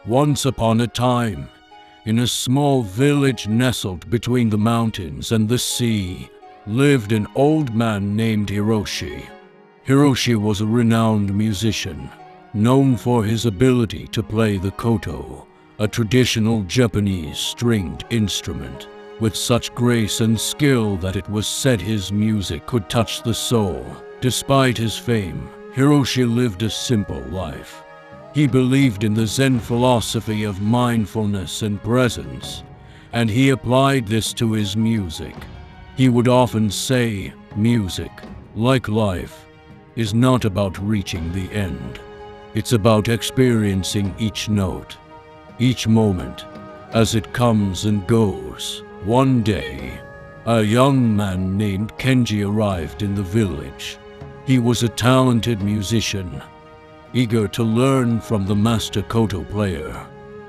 Once upon a time, in a small village nestled between the mountains and the sea, lived an old man named Hiroshi. Hiroshi was a renowned musician, known for his ability to play the koto, a traditional Japanese stringed instrument, with such grace and skill that it was said his music could touch the soul. Despite his fame, Hiroshi lived a simple life. He believed in the Zen philosophy of mindfulness and presence, and he applied this to his music. He would often say, music, like life, is not about reaching the end. It's about experiencing each note, each moment, as it comes and goes. One day, a young man named Kenji arrived in the village. He was a talented musician, eager to learn from the master koto player.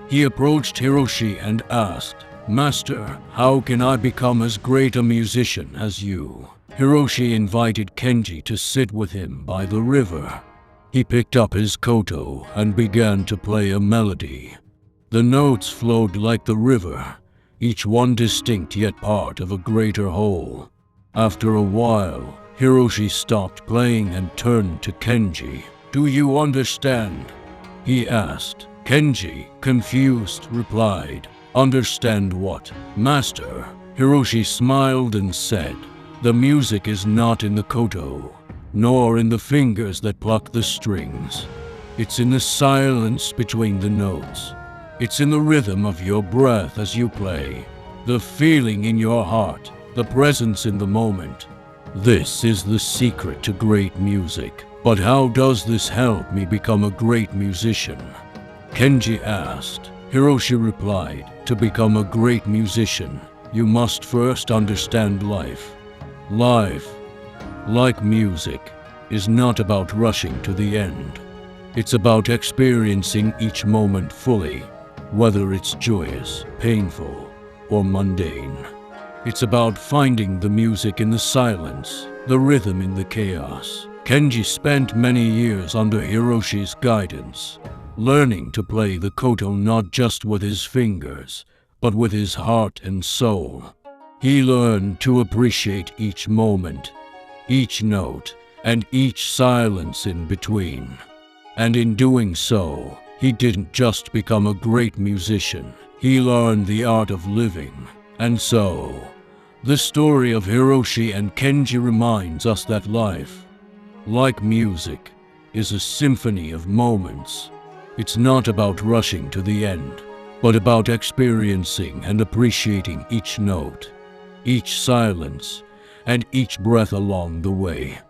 He approached Hiroshi and asked, "Master, how can I become as great a musician as you?" Hiroshi invited Kenji to sit with him by the river. He picked up his koto and began to play a melody. The notes flowed like the river, each one distinct yet part of a greater whole. After a while, Hiroshi stopped playing and turned to Kenji. "Do you understand?" he asked. Kenji, confused, replied, "Understand what, master?" Hiroshi smiled and said, "The music is not in the koto, nor in the fingers that pluck the strings. It's in the silence between the notes. It's in the rhythm of your breath as you play, the feeling in your heart, the presence in the moment. This is the secret to great music. But how does this help me become a great musician?" Kenji asked. Hiroshi replied, "To become a great musician, you must first understand life. Life, like music, is not about rushing to the end. It's about experiencing each moment fully, whether it's joyous, painful, or mundane. It's about finding the music in the silence, the rhythm in the chaos." Kenji spent many years under Hiroshi's guidance, learning to play the koto not just with his fingers, but with his heart and soul. He learned to appreciate each moment, each note, and each silence in between. And in doing so, he didn't just become a great musician, he learned the art of living. And so, the story of Hiroshi and Kenji reminds us that life, like music, is a symphony of moments. It's not about rushing to the end, but about experiencing and appreciating each note, each silence, and each breath along the way.